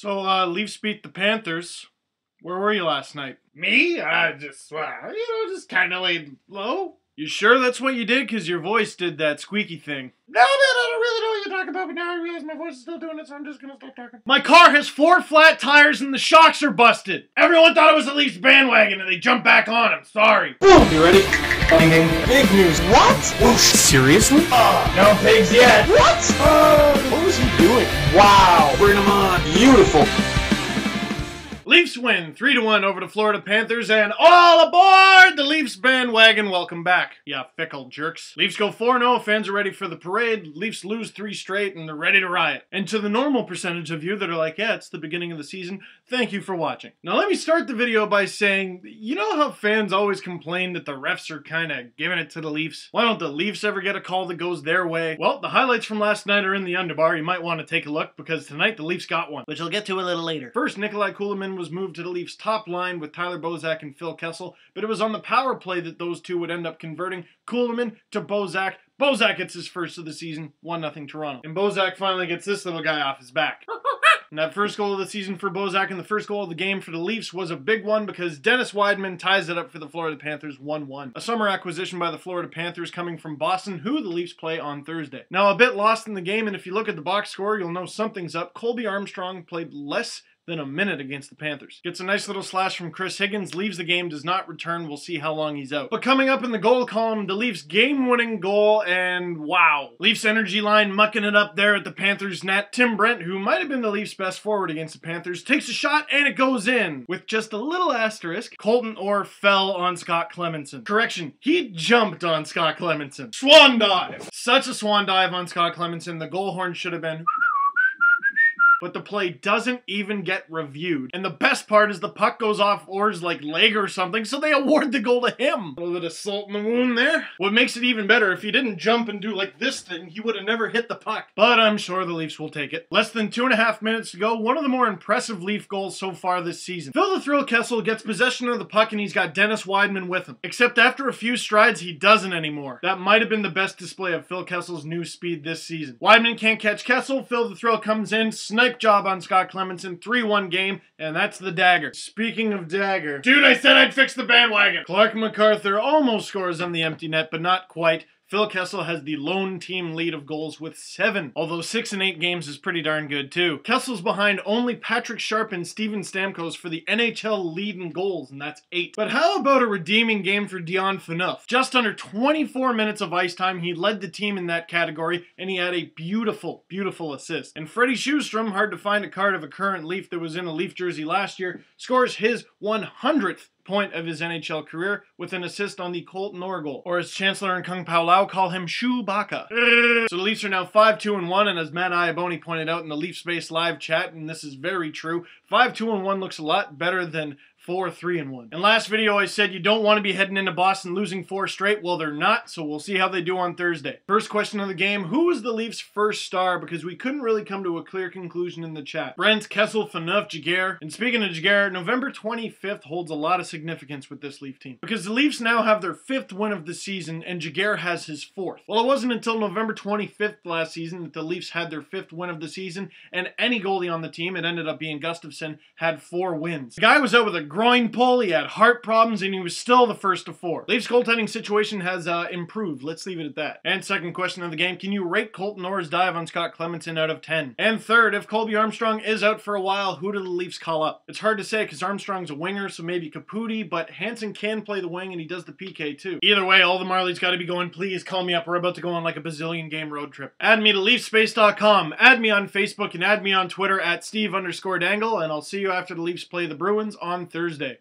Leafs beat the Panthers. Where were you last night? Me? Just kind of laid low. You sure that's what you did? Because your voice did that squeaky thing. No, man, I don't really know what you're talking about, but now I realize my voice is still doing it, so I'm just gonna stop talking. My car has 4 flat tires and the shocks are busted. Everyone thought it was the Leafs bandwagon and they jumped back on him. Sorry. Boom! You ready? Big news. What? Whoosh. Seriously? No pigs yet. What? What was he doing? Wow. Bring him on. Beautiful. Leafs win 3-1 over the Florida Panthers, and all aboard the Leafs bandwagon. Welcome back, ya fickle jerks. Leafs go 4-0, fans are ready for the parade. Leafs lose 3 straight, and they're ready to riot. And to the normal percentage of you that are like, yeah, it's the beginning of the season, thank you for watching. Now let me start the video by saying, you know how fans always complain that the refs are kind of giving it to the Leafs? Why don't the Leafs ever get a call that goes their way? Well, the highlights from last night are in the underbar. You might want to take a look, because tonight the Leafs got one, which I'll get to a little later. First, Nikolai Kulemin was moved to the Leafs top line with Tyler Bozak and Phil Kessel, but it was on the power play that those two would end up converting. Kulemin to Bozak. Bozak gets his first of the season, 1-0 Toronto. And Bozak finally gets this little guy off his back. And that first goal of the season for Bozak and the first goal of the game for the Leafs was a big one because Dennis Wideman ties it up for the Florida Panthers 1-1. A summer acquisition by the Florida Panthers coming from Boston, who the Leafs play on Thursday. Now a bit lost in the game, and if you look at the box score, you'll know something's up. Colby Armstrong played less than a minute against the Panthers. Gets a nice little slash from Chris Higgins, leaves the game, does not return. We'll see how long he's out. But coming up in the goal column, the Leafs game-winning goal, and wow. Leafs energy line mucking it up there at the Panthers net. Tim Brent, who might have been the Leafs' best forward against the Panthers, takes a shot and it goes in. With just a little asterisk, Colton Orr fell on Scott Clemmensen. Correction, he jumped on Scott Clemmensen. Swan dive. Such a swan dive on Scott Clemmensen. The goal horn should have been... but the play doesn't even get reviewed. And the best part is the puck goes off Orr's leg or something, so they award the goal to him. A little bit of salt in the wound there. What makes it even better, if he didn't jump and do like this thing, he would have never hit the puck. But I'm sure the Leafs will take it. Less than 2.5 minutes to go, one of the more impressive Leaf goals so far this season. Phil the Thrill Kessel gets possession of the puck and he's got Dennis Wideman with him. Except after a few strides, he doesn't anymore. That might have been the best display of Phil Kessel's new speed this season. Wideman can't catch Kessel, Phil the Thrill comes in, snipe job on Scott Clemmensen, 3-1 game, and that's the dagger. Speaking of dagger, Dude, I said I'd fix the bandwagon. Clark MacArthur almost scores on the empty net, but not quite. Phil Kessel has the lone team lead of goals with 7, although 6 in 8 games is pretty darn good too. Kessel's behind only Patrick Sharp and Steven Stamkos for the NHL lead in goals, and that's 8. But how about a redeeming game for Dion Phaneuf? Just under 24 minutes of ice time, he led the team in that category, and he had a beautiful, beautiful assist. And Freddie Sjustrom, hard to find a card of a current Leaf that was in a Leaf jersey last year, scores his 100th point of his NHL career with an assist on the Colton Orr goal, or as Chancellor and Kung Pao Lau call him, Chewbacca. So the Leafs are now 5-2-1, and as Matt Iaboni pointed out in the Leaf Space live chat, and this is very true, 5-2-1 looks a lot better than 4-3-1. In last video I said you don't want to be heading into Boston losing 4 straight. Well, they're not, so we'll see how they do on Thursday. First question of the game, who was the Leafs' first star? Because we couldn't really come to a clear conclusion in the chat. Brent, Kessel, Phaneuf, Jaguar. And speaking of Jaguar, November 25th holds a lot of significance with this Leaf team. Because the Leafs now have their 5th win of the season, and Jaguar has his 4th. Well, it wasn't until November 25th last season that the Leafs had their 5th win of the season, and any goalie on the team, it ended up being Gustafsson, had 4 wins. The guy was out with a groin pull, he had heart problems, and he was still the first of 4. Leafs goaltending situation has improved. Let's leave it at that. And second question of the game, can you rate Colton Orr's dive on Scott Clemmensen out of 10? And third, if Colby Armstrong is out for a while, who do the Leafs call up? It's hard to say because Armstrong's a winger, so maybe Caputi, but Hansen can play the wing and he does the PK too. Either way, all the Marlies got to be going, please call me up. We're about to go on like a bazillion game road trip. Add me to LeafSpace.com, add me on Facebook, and add me on Twitter at Steve_Dangle, and I'll see you after the Leafs play the Bruins on Thursday.